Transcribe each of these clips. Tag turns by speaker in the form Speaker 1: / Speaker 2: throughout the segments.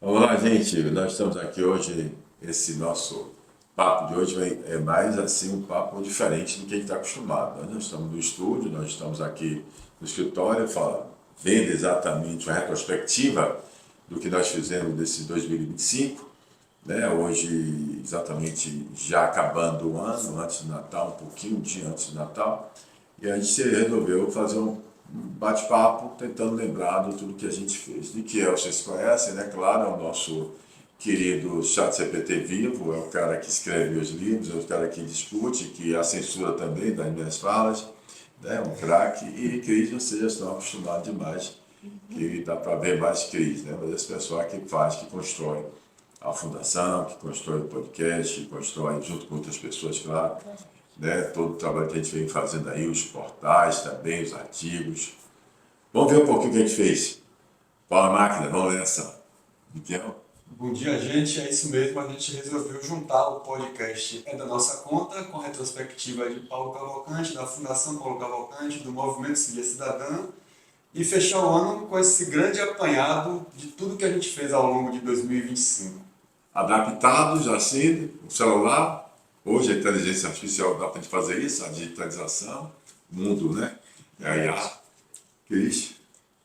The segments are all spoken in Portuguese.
Speaker 1: Vamos lá, gente. Nós estamos aqui hoje. Esse nosso papo de hoje é mais assim um papo diferente do que a gente está acostumado. Nós não estamos no estúdio, nós estamos aqui no escritório, vendo exatamente a retrospectiva do que nós fizemos desse 2025, né? Hoje, exatamente já acabando o ano, antes do Natal, um pouquinho, um dia antes do Natal, e a gente resolveu fazer um bate-papo tentando lembrar de tudo que a gente fez. De que vocês conhecem, né? Claro, é o nosso querido ChatGPT vivo, é o cara que escreve os livros, é o cara que discute, que a censura também das minhas falas, né? Um craque. E Cris, vocês já estão acostumados demais, que dá para ver mais Cris, né? Mas esse pessoal que faz, que constrói a fundação, que constrói o podcast, que constrói junto com outras pessoas, claro, né? Todo o trabalho que a gente vem fazendo aí, os portais também, os artigos. Vamos ver um pouquinho o que a gente fez. Fala, máquina, vamos nessa. Miguel?
Speaker 2: Bom dia, gente. É isso mesmo. A gente resolveu juntar o podcast da nossa conta com a retrospectiva de Paulo Cavalcante, da Fundação Paulo Cavalcante, do Movimento Civil Cidadã e fechar o ano com esse grande apanhado de tudo que a gente fez ao longo de 2025.
Speaker 1: Adaptados assim, o celular. Hoje a inteligência artificial dá para a gente fazer isso, a digitalização, mundo, né? E aí, Cris?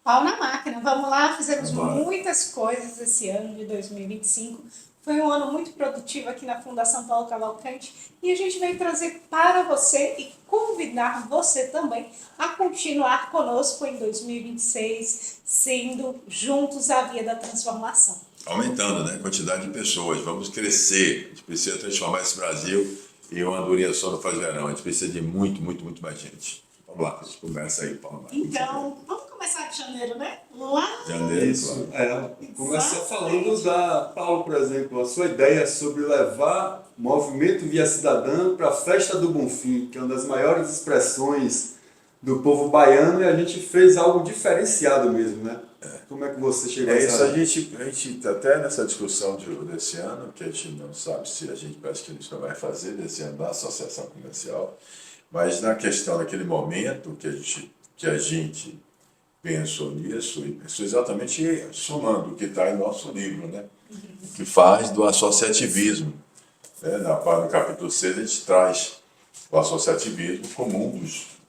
Speaker 3: Pau na máquina. Vamos lá, fizemos
Speaker 1: Vamos lá.
Speaker 3: muitas coisas esse ano de 2025. Foi um ano muito produtivo aqui na Fundação Paulo Cavalcante e a gente veio trazer para você e convidar você também a continuar conosco em 2026, sendo juntos a via da transformação.
Speaker 1: Aumentando, né? A quantidade de pessoas. Vamos crescer. A gente precisa transformar esse Brasil em uma andorinha só não faz verão. A gente precisa de muito mais gente. Vamos lá, a gente começa aí, Paulo.
Speaker 3: Então, vamos começar de janeiro, né? Lá.
Speaker 1: Janeiro,
Speaker 2: Isso,
Speaker 1: claro.
Speaker 2: Começar falando da Paulo, por exemplo, a sua ideia sobre levar o movimento Via Cidadã para a Festa do Bonfim, que é uma das maiores expressões do povo baiano, e a gente fez algo diferenciado mesmo, né? Como é que você chegou a
Speaker 1: É isso,
Speaker 2: essa...
Speaker 1: a gente tá até nessa discussão desse ano, que a gente não sabe se a gente parece que a gente não vai fazer desse ano da associação comercial, mas na questão daquele momento que a gente pensou nisso, e pensou exatamente somando o que está em nosso livro, né? Que faz do associativismo. Né? No capítulo 6 a gente traz o associativismo como um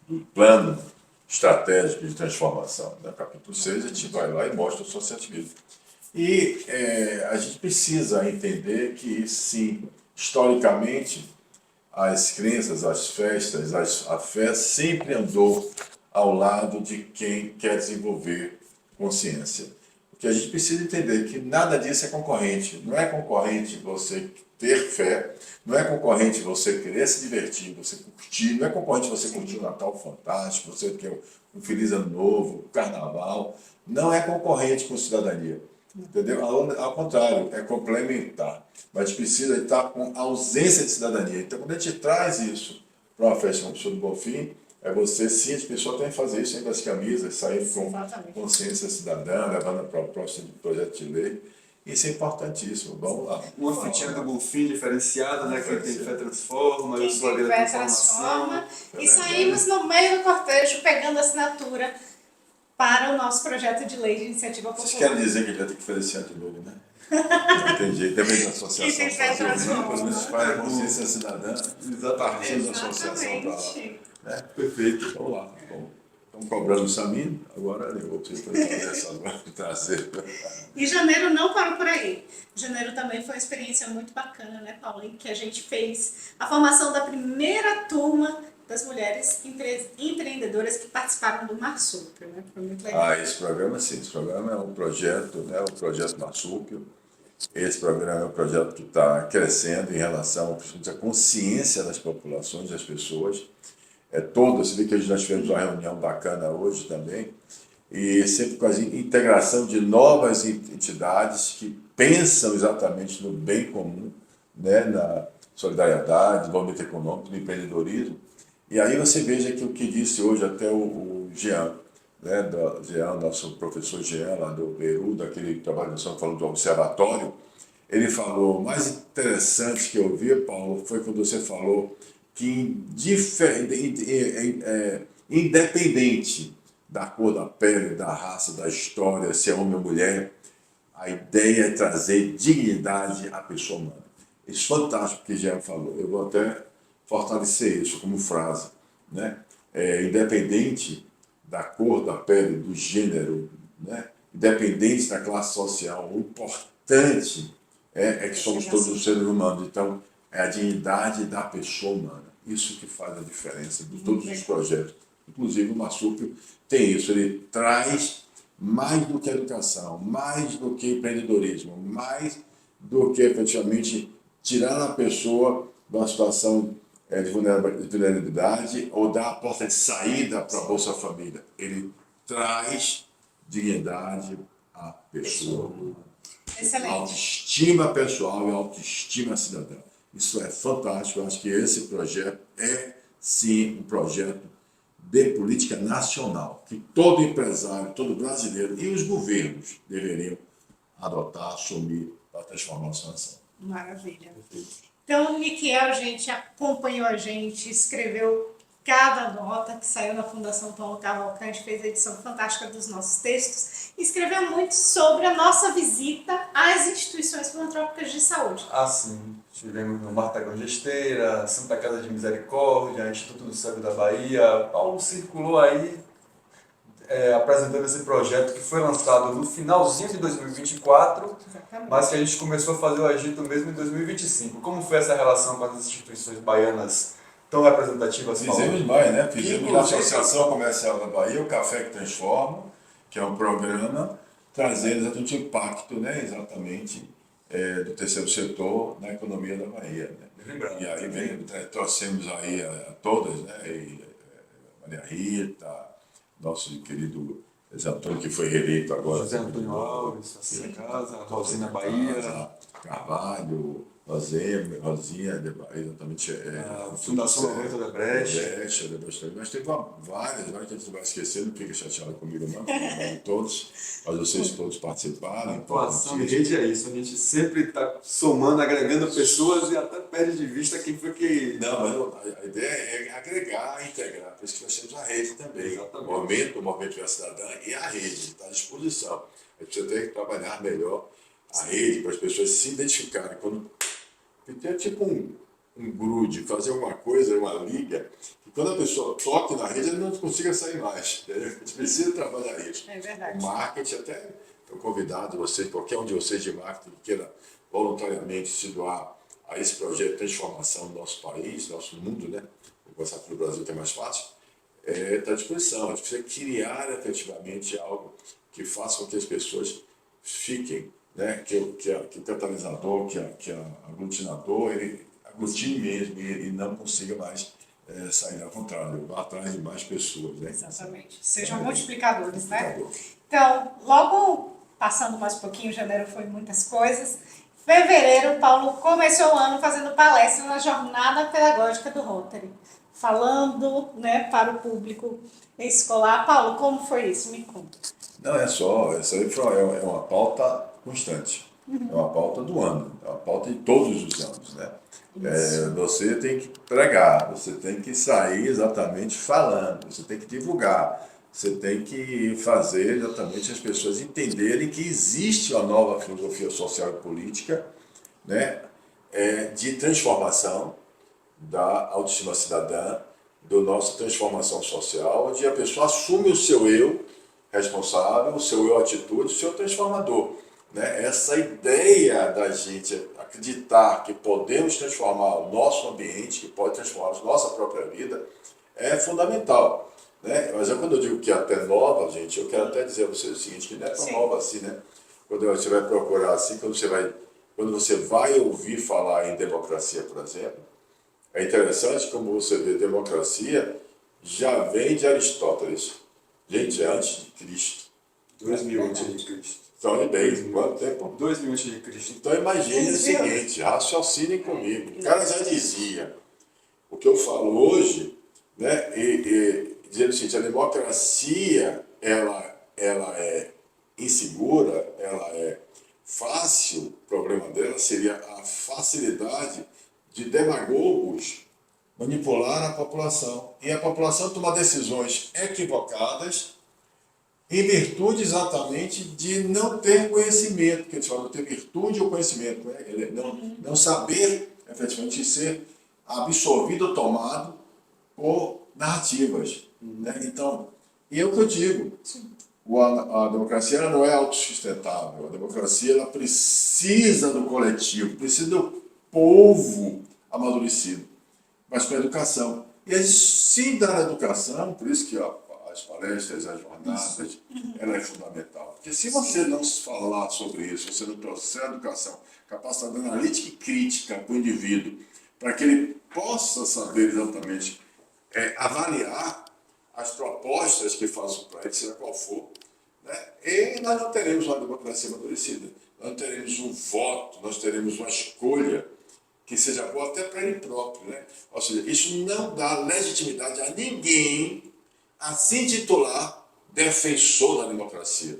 Speaker 1: do plano estratégico de transformação. No capítulo 6 a gente vai lá e mostra o associativismo. E a gente precisa entender que, sim, historicamente, as crenças, as festas, a fé sempre andou ao lado de quem quer desenvolver consciência. Porque a gente precisa entender que nada disso é concorrente. Não é concorrente você ter fé, não é concorrente você querer se divertir, você curtir, não é concorrente você curtir o Natal fantástico, você quer um feliz ano novo, um carnaval. Não é concorrente com cidadania. Entendeu? Ao contrário, é complementar. Mas a gente precisa estar com ausência de cidadania. Então, quando a gente traz isso para uma festa como o do Bonfim, é você, sim, as pessoas têm que fazer isso aí das camisas, sair com consciência cidadã, levando para o próximo projeto de lei. Isso é importantíssimo. Vamos lá.
Speaker 2: Uma fitinha do Bonfim diferenciada, né? Que tem Fé Transforma, eu sou a
Speaker 3: Quem
Speaker 2: Vida
Speaker 3: tiver
Speaker 2: Transformação.
Speaker 3: transforma. E saímos no meio do cortejo pegando assinatura para o nosso projeto de lei de iniciativa popular.
Speaker 1: Vocês querem dizer que a gente vai ter que fazer esse ano de novo, né? Não tem jeito, também da associação.
Speaker 3: Que tem fé transforma.
Speaker 1: Pelo menos faz a consciência cidadã, partindo da associação para lá.
Speaker 3: Exatamente.
Speaker 1: Né? Perfeito, vamos lá. Estão cobrando o Samir, agora eu vou fazer essa agora de trazer.
Speaker 3: E janeiro não parou por aí. Janeiro também foi uma experiência muito bacana, né, Paulo? Em que a gente fez a formação da primeira turma das mulheres empreendedoras que participaram do Marsúpio, né? Foi muito legal.
Speaker 1: Esse programa sim, esse programa é um projeto, né, o projeto Marsúpio. Esse programa é um projeto que está crescendo em relação à consciência das populações, das pessoas. Você vê que nós tivemos uma reunião bacana hoje também, e sempre com a integração de novas entidades que pensam exatamente no bem comum, né, na solidariedade, no desenvolvimento econômico, no empreendedorismo. E aí você veja que o que disse hoje até o Jean, né, nosso professor Jean, lá do Peru, daquele trabalho que nós estamos falando do observatório, ele falou, o mais interessante que eu vi, Paulo, foi quando você falou que independente da cor da pele, da raça, da história, se é homem ou mulher, A ideia é trazer dignidade à pessoa humana. Isso é fantástico que Jean falou. Eu vou até fortalecer isso como frase, né? Independente da cor da pele, do gênero, né? Independente da classe social, o importante é que somos todos seres humanos. Então, é a dignidade da pessoa humana. Isso que faz a diferença de todos os projetos. Inclusive, o Marsúpio tem isso. Ele traz mais do que educação, mais do que empreendedorismo, mais do que efetivamente tirar a pessoa de uma situação de vulnerabilidade ou dar a porta de saída para a Bolsa Família. Ele traz dignidade à pessoa.
Speaker 3: Excelente.
Speaker 1: Autoestima pessoal e autoestima cidadã. Isso é fantástico. Eu acho que esse projeto é, sim, um projeto de política nacional, que todo empresário, todo brasileiro e os governos deveriam adotar, assumir para transformar a sua nação.
Speaker 3: Maravilha. Então, o Miquiel, gente, acompanhou a gente, escreveu cada nota que saiu na Fundação Paulo Cavalcante, fez a edição fantástica dos nossos textos, e escreveu muito sobre a nossa visita às instituições filantrópicas de saúde.
Speaker 2: Sim. Tivemos no Martagão de Esteira, Santa Casa de Misericórdia, Instituto do Cego da Bahia. Paulo circulou aí apresentando esse projeto que foi lançado no finalzinho de 2024,
Speaker 3: Exatamente.
Speaker 2: mas que a gente começou a fazer o agito mesmo em 2025. Como foi essa relação com as instituições baianas tão representativas, Paulo?
Speaker 1: Fizemos mais, né? Fizemos na
Speaker 2: Inclusive-
Speaker 1: Associação Comercial da Bahia, o Café que Transforma, que é um programa trazendo exatamente o impacto, né? Exatamente, do terceiro setor na economia da Bahia, né?
Speaker 2: Lembrando.
Speaker 1: E aí trouxemos aí a todas, né? Maria Rita, nosso querido Zé Antônio, que foi reeleito agora.
Speaker 2: José Antônio Alves, a Santa Casa, a Rosina Bahia,
Speaker 1: Carvalho, Rosinha, exatamente.
Speaker 2: a Fundação Loreto da Brecht.
Speaker 1: Mas teve várias que a gente não vai esquecer, não fica chateado comigo não, de todos, mas vocês todos participaram.
Speaker 2: A atuação de rede é isso, a gente sempre está somando, agregando pessoas e até perde de vista quem foi que...
Speaker 1: Não, mas a ideia é agregar, integrar, por isso que nós temos a rede também.
Speaker 2: Exatamente.
Speaker 1: O Movimento Viva Cidadã e a rede está à disposição. A gente precisa ter que trabalhar melhor a rede para as pessoas se identificarem. Quando ter tipo um grude, fazer alguma coisa, uma liga, e quando a pessoa toque na rede, ela não consiga sair mais. Entendeu? A gente precisa trabalhar isso.
Speaker 3: É verdade.
Speaker 1: O marketing, até estou convidado vocês, qualquer um de vocês de marketing que queira voluntariamente se doar a esse projeto de transformação do nosso país, nosso mundo, né? Vou começar pelo Brasil, que é mais fácil. Está à disposição. A gente precisa criar efetivamente algo que faça com que as pessoas fiquem, né? Que o catalisador, que a aglutinador, ele aglutine mesmo e não consiga mais sair ao contrário, vá atrás de mais pessoas. Né?
Speaker 3: Exatamente. Sejam multiplicadores, né?
Speaker 1: Multiplicador.
Speaker 3: Então, logo passando mais um pouquinho, janeiro foi muitas coisas. Fevereiro, Paulo começou o ano fazendo palestra na jornada pedagógica do Rotary, falando, né, para o público escolar. Paulo, como foi isso? Me conta.
Speaker 1: Não, essa aí é uma pauta constante, é uma pauta do ano, é uma pauta de todos os anos, né? Você tem que pregar, você tem que sair exatamente falando, você tem que divulgar, você tem que fazer exatamente as pessoas entenderem que existe uma nova filosofia social e política, né? De transformação da autoestima cidadã, da nossa transformação social, onde a pessoa assume o seu eu responsável, o seu eu atitude, o seu transformador. Né? Essa ideia da gente acreditar que podemos transformar o nosso ambiente, que pode transformar a nossa própria vida, é fundamental. Né? Mas quando eu digo que é até nova, gente, eu quero até dizer a vocês o seguinte, que não é tão nova assim, né? Quando você vai procurar assim, quando você vai ouvir falar em democracia, por exemplo, é interessante como você vê democracia já vem de Aristóteles. Gente, é antes de Cristo.
Speaker 2: 2000 antes de Cristo.
Speaker 1: Então, olha bem, quanto tempo?
Speaker 2: 2000 antes de Cristo.
Speaker 1: Então, imagine o seguinte, raciocinem comigo. O cara já dizia, o que eu falo hoje, né, dizendo o seguinte, a democracia, ela é insegura, ela é fácil, o problema dela seria a facilidade de demagogos manipular a população. E a população tomar decisões equivocadas em virtude exatamente de não ter conhecimento, que eles falam, não ter virtude ou conhecimento, né? Não saber efetivamente ser absorvido, tomado por narrativas. Né? Então, e é o que eu digo, a democracia ela não é autossustentável, a democracia ela precisa do coletivo, precisa do povo amadurecido, mas com a educação. E aí, se dar a educação, por isso que as palestras, as jornadas, ela é fundamental. Porque se você não falar sobre isso, você não trouxer a educação, capacidade analítica e crítica para o indivíduo, para que ele possa saber exatamente avaliar as propostas que façam para ele, seja qual for, né? E nós não teremos uma democracia amadurecida, nós não teremos um voto, nós teremos uma escolha que seja boa até para ele próprio. Né? Ou seja, isso não dá legitimidade a ninguém a se intitular defensor da democracia.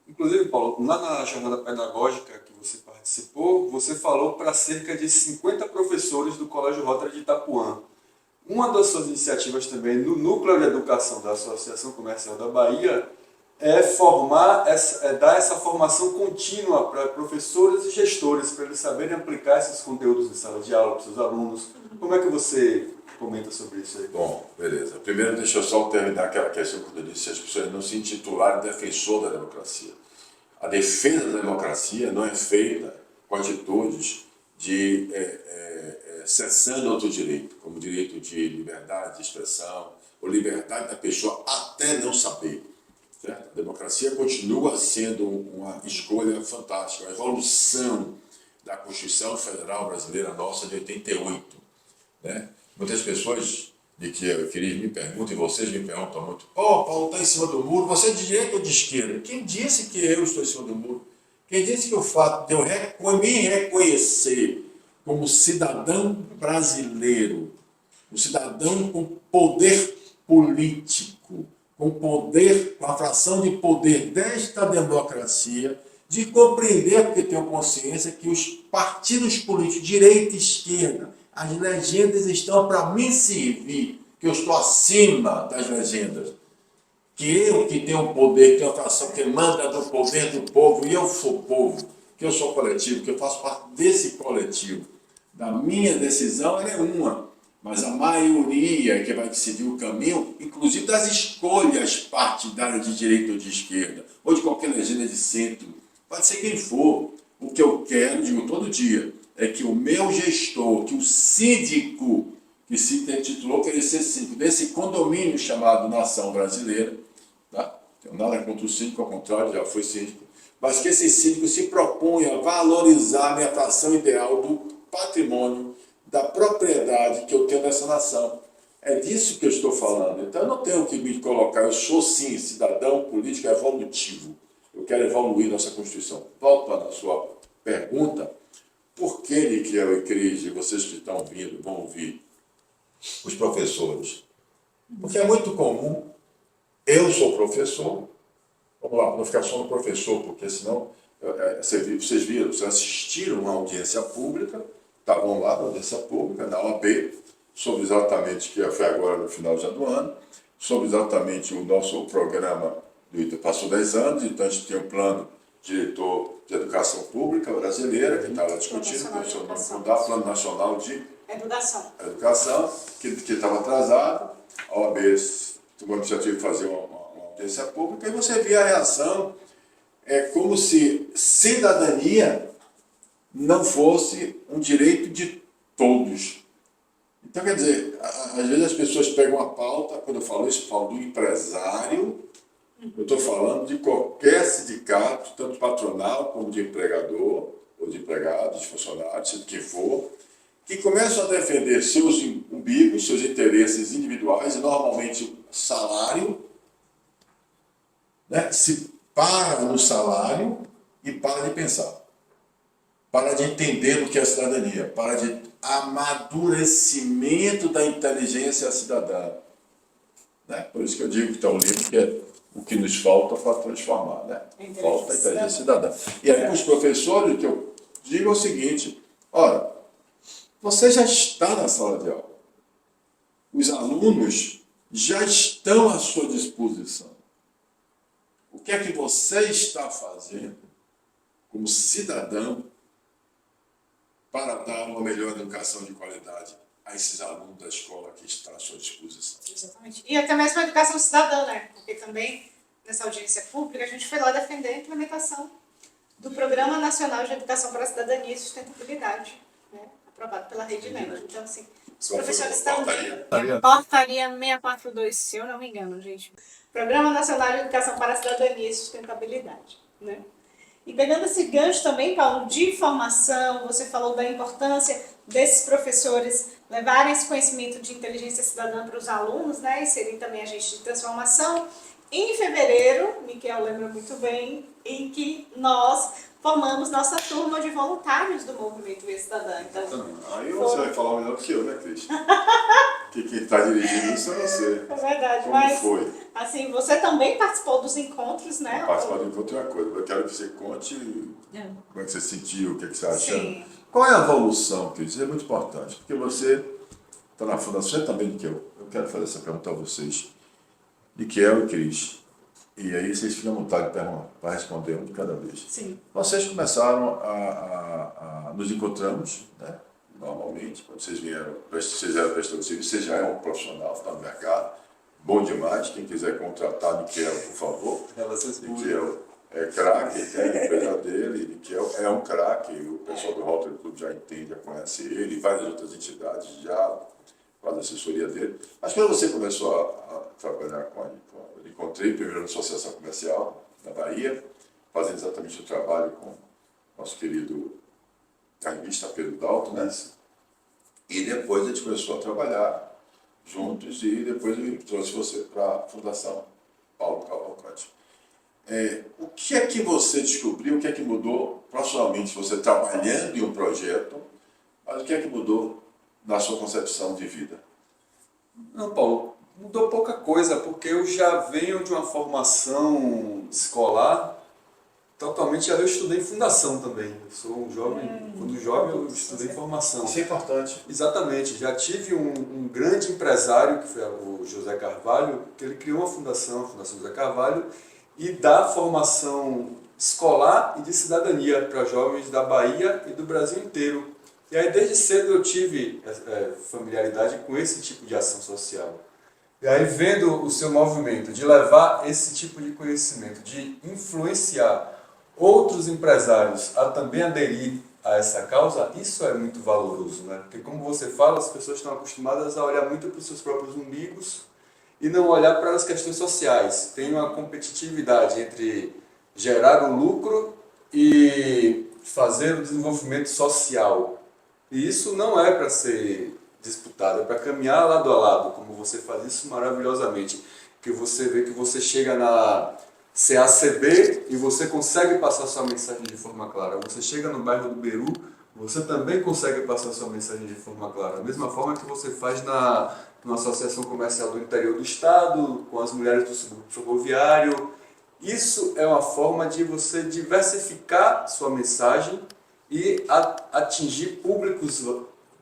Speaker 2: Inclusive, Paulo, lá na jornada pedagógica que você participou, você falou para cerca de 50 professores do Colégio Rotary de Itapuã. Uma das suas iniciativas também no Núcleo de Educação da Associação Comercial da Bahia é dar essa formação contínua para professores e gestores, para eles saberem aplicar esses conteúdos em sala de aula para os seus alunos. Como é que você comenta sobre isso aí?
Speaker 1: Bom, beleza. Primeiro, deixa eu só terminar aquela questão que eu disse, as pessoas não se intitularem defensor da democracia. A defesa da democracia não é feita com atitudes de cessando outro direito, como direito de liberdade de expressão, ou liberdade da pessoa até não saber. Certo? A democracia continua sendo uma escolha fantástica, uma evolução da Constituição Federal Brasileira nossa de 88. Né? Muitas pessoas de que eu queria me perguntam, e vocês me perguntam muito, Paulo está em cima do muro, você é de direita ou de esquerda? Quem disse que eu estou em cima do muro? Quem disse que o fato de eu me reconhecer como cidadão brasileiro, um cidadão com poder político, com poder, com a fração de poder desta democracia, de compreender, porque tenho consciência, que os partidos políticos, direita e esquerda, as legendas estão para me servir, que eu estou acima das legendas. Que eu que tenho o poder, que tenho a fração que manda do poder do povo, e eu sou povo, que eu sou coletivo, que eu faço parte desse coletivo. Da minha decisão, ela é uma, mas a maioria que vai decidir o caminho, inclusive das escolhas partidárias de direita ou de esquerda, ou de qualquer legenda de centro, pode ser quem for. O que eu quero, digo todo dia, é que o meu gestor, que o síndico, que se intitulou querer ser síndico desse condomínio chamado Nação Brasileira, tá? Tenho nada contra o síndico, ao contrário, já foi síndico, mas que esse síndico se proponha a valorizar a minha fração ideal do patrimônio, da propriedade que eu tenho nessa nação. É disso que eu estou falando. Então eu não tenho que me colocar, eu sou sim cidadão político evolutivo. Eu quero evoluir nossa Constituição. Volto para a sua pergunta, por que que eu e Cris, e vocês que estão ouvindo, vão ouvir, os professores? Porque é muito comum, eu sou professor, vamos lá, não ficar só no professor, porque senão, vocês viram, vocês assistiram uma audiência pública, estavam lá na audiência pública, na OAB, sobre exatamente, que foi agora no final já do ano, sobre exatamente o nosso programa, passou 10 anos, então a gente tem um plano diretor de educação pública brasileira, que está lá discutindo, que é o seu nome fundar, Plano Nacional de Educação, que estava atrasado, a OAB tomou a iniciativa de fazer uma audiência pública, e você vê a reação, é como se cidadania não fosse um direito de todos. Então, quer dizer, às vezes as pessoas pegam a pauta, quando eu falo isso, eu falo do empresário, eu estou falando de qualquer sindicato, tanto patronal como de empregador, ou de empregados, de funcionários, seja que for, que começam a defender seus umbigos, seus interesses individuais, e normalmente salário, né? Se para no salário e para de pensar. Para de entender o que é cidadania, para de amadurecimento da inteligência cidadã. Né? Por isso que eu digo que está o livro, que é o que nos falta para transformar. Né? Falta a inteligência cidadã. E aí, com os professores, o que eu digo é o seguinte: ora, você já está na sala de aula. Os alunos já estão à sua disposição. O que é que você está fazendo como cidadão para dar uma melhor educação de qualidade a esses alunos da escola que estão à sua disposição?
Speaker 3: Exatamente. E até mesmo a educação cidadã, né? Porque também, nessa audiência pública, a gente foi lá defender a implementação do Programa Nacional de Educação para a Cidadania e Sustentabilidade, né? Aprovado pela Rede NET. Então, assim, os professores também. Portaria 642, se eu não me engano, gente. Programa Nacional de Educação para a Cidadania e Sustentabilidade, né? E pegando esse gancho também, Paulo, de informação, você falou da importância desses professores levarem esse conhecimento de inteligência cidadã para os alunos, né, e serem também agentes de transformação. Em fevereiro, Miquel lembra muito bem, em que nós formamos nossa turma de voluntários do Movimento Via Cidadã. Então,
Speaker 1: Aí você vai falar melhor que eu, né, Cris? Que quem está dirigindo isso é você.
Speaker 3: é verdade,
Speaker 1: Como
Speaker 3: mas
Speaker 1: foi?
Speaker 3: assim, você também participou dos encontros, né?
Speaker 1: Participar do encontro é uma coisa. Eu quero que você conte como é que você sentiu, o que, é que você achou.
Speaker 3: Sim.
Speaker 1: Qual é a evolução, Cris? Isso é muito importante, porque você está na fundação, você também, Miquel. Eu quero fazer essa pergunta a vocês. Miquel e Cris. E aí vocês ficam à vontade para responder um de cada vez.
Speaker 3: Sim.
Speaker 1: Vocês começaram nos encontramos, né? Normalmente, quando vocês vieram, vocês eram prestadores de serviço, vocês já eram um profissional, está no mercado, bom demais. Quem quiser contratar Miquel, por favor. Miquel é craque, tem a empresa dele, Miquel é um craque, o pessoal do Rotary Club já entende, já conhece ele, várias outras entidades já fazem assessoria dele. Mas quando você começou a trabalhar eu encontrei primeiro na Associação Comercial, na Bahia, fazendo exatamente o trabalho com nosso querido carnista Pedro Dalton, né? E depois a gente começou a trabalhar juntos e depois eu trouxe você para a Fundação Paulo Cavalcante. O que é que você descobriu, o que é que mudou profissionalmente, você trabalhando em um projeto, mas o que é que mudou na sua concepção de vida?
Speaker 2: Não, Paulo, mudou pouca coisa, porque eu já venho de uma formação escolar totalmente. Eu estudei em fundação também. Eu sou um jovem, quando jovem eu estudei em formação.
Speaker 1: Isso é importante.
Speaker 2: Exatamente. Já tive um grande empresário, que foi o José Carvalho, que ele criou uma fundação, a Fundação José Carvalho, e dá formação escolar e de cidadania para jovens da Bahia e do Brasil inteiro. E aí, desde cedo, eu tive familiaridade com esse tipo de ação social. E aí, vendo o seu movimento de levar esse tipo de conhecimento, de influenciar outros empresários a também aderir a essa causa, isso é muito valoroso, né? Porque, como você fala, as pessoas estão acostumadas a olhar muito para os seus próprios umbigos e não olhar para as questões sociais. Tem uma competitividade entre gerar o lucro e fazer o desenvolvimento social. E isso não é para ser disputado, é para caminhar lado a lado, como você faz isso maravilhosamente. Que você vê que você chega na CACB e você consegue passar sua mensagem de forma clara. Você chega no bairro do Beru, você também consegue passar sua mensagem de forma clara. Da mesma forma que você faz numa associação comercial do interior do estado, com as mulheres do subúrbio ferroviário. Isso é uma forma de você diversificar sua mensagem e atingir públicos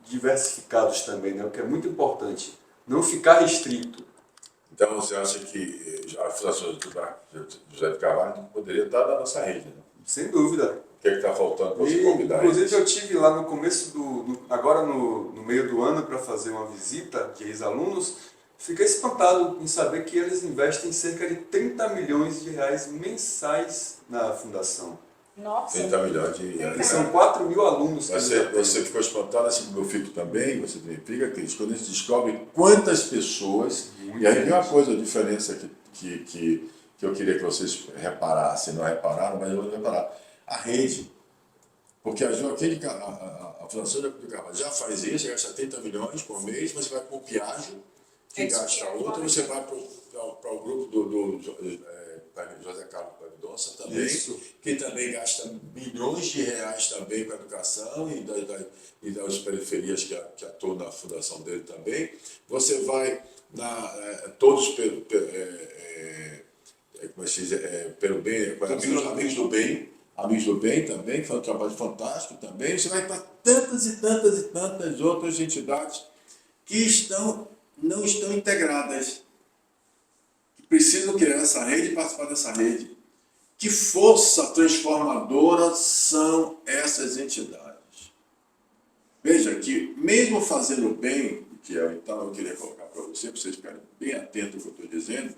Speaker 2: diversificados também, né? O que é muito importante. Não ficar restrito.
Speaker 1: Então você acha que a Fundação José de Carvalho poderia estar na nossa rede, né?
Speaker 2: Sem dúvida.
Speaker 1: O que é que está faltando para você convidar
Speaker 2: inclusive
Speaker 1: eles?
Speaker 2: eu tive lá no começo agora no meio do ano, para fazer uma visita de ex-alunos. Fiquei espantado em saber que eles investem cerca de 30 milhões de reais mensais na fundação.
Speaker 3: Nossa.
Speaker 1: 30 milhões de
Speaker 2: E
Speaker 1: reais.
Speaker 2: são 4 mil alunos que
Speaker 1: Você ficou espantado, assim como eu fico também, você também fica, Cris, quando a gente descobre quantas pessoas. E aí tem uma coisa, a diferença que eu queria que vocês reparassem, não repararam, mas eu vou reparar. A rede. Porque a Fundação de Carvalho já faz isso, gasta 30 milhões por mês, mas você vai para o Piaggio, que gasta outra, você vai para o grupo do José Carlos Mendonça também, que também gasta milhões de reais também com a educação e das periferias que atuam na fundação dele também. Você vai todos como se diz, pelo bem, Amigos do Bem também, que foi um trabalho fantástico também. Você vai para tantas e tantas e tantas outras entidades que não estão integradas, que precisam criar essa rede e participar dessa rede. Que força transformadora são essas entidades? Veja que, mesmo fazendo bem, que então eu queria colocar para vocês ficarem bem atentos ao que eu estou dizendo,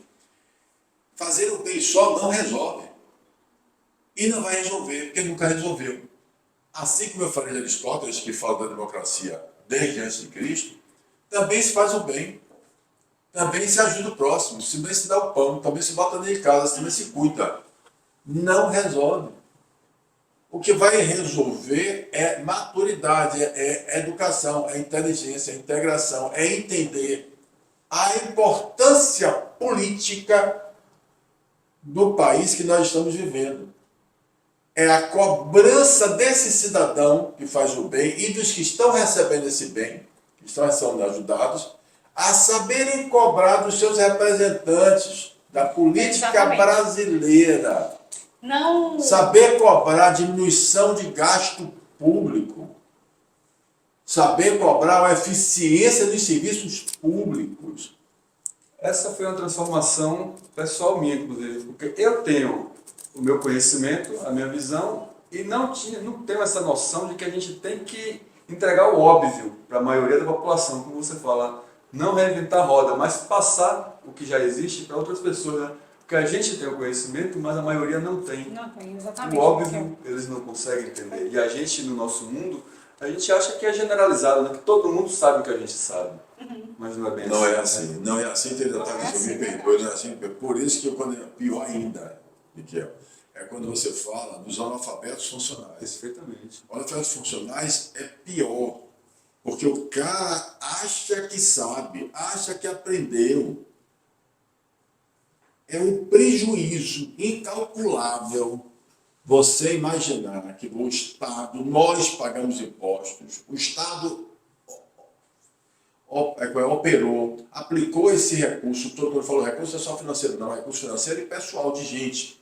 Speaker 1: fazer o bem só não resolve. E não vai resolver, porque nunca resolveu. Assim como eu falei de Aristóteles, que fala da democracia desde antes de Cristo, também se faz o bem. Também se ajuda o próximo, também se dá o pão, também se bota dentro de casa, também se cuida. Não resolve. O que vai resolver é maturidade, é educação, é inteligência, é integração, é entender a importância política do país que nós estamos vivendo. É a cobrança desse cidadão que faz o bem e dos que estão recebendo esse bem, que estão sendo ajudados, a saberem cobrar dos seus representantes da política
Speaker 3: Exatamente.
Speaker 1: brasileira.
Speaker 3: Não.
Speaker 1: Saber cobrar diminuição de gasto público. Saber cobrar a eficiência dos serviços públicos.
Speaker 2: Essa foi uma transformação pessoal minha, inclusive, porque eu tenho o meu conhecimento, a minha visão, e não tenho essa noção de que a gente tem que entregar o óbvio para a maioria da população, como você fala, não reinventar a roda, mas passar o que já existe para outras pessoas, né? Porque a gente tem o conhecimento, mas a maioria não tem.
Speaker 3: Não tem, exatamente.
Speaker 2: O óbvio eles não conseguem entender. E a gente, no nosso mundo, a gente acha que é generalizado, né? Que todo mundo sabe o que a gente sabe. Mas não é bem assim.
Speaker 1: Não é assim.
Speaker 2: Né?
Speaker 1: Não é assim, entendeu?
Speaker 3: Não é assim,
Speaker 1: Me perdoe, não é assim. Por isso que quando é pior ainda, Miquel, é quando você fala dos analfabetos funcionais.
Speaker 2: Perfeitamente.
Speaker 1: Analfabetos funcionais é pior. Porque o cara acha que sabe, acha que aprendeu. É um prejuízo incalculável você imaginar que o Estado, nós pagamos impostos, o Estado operou, aplicou esse recurso, todo mundo falou, recurso é só financeiro, não, recurso financeiro e pessoal de gente.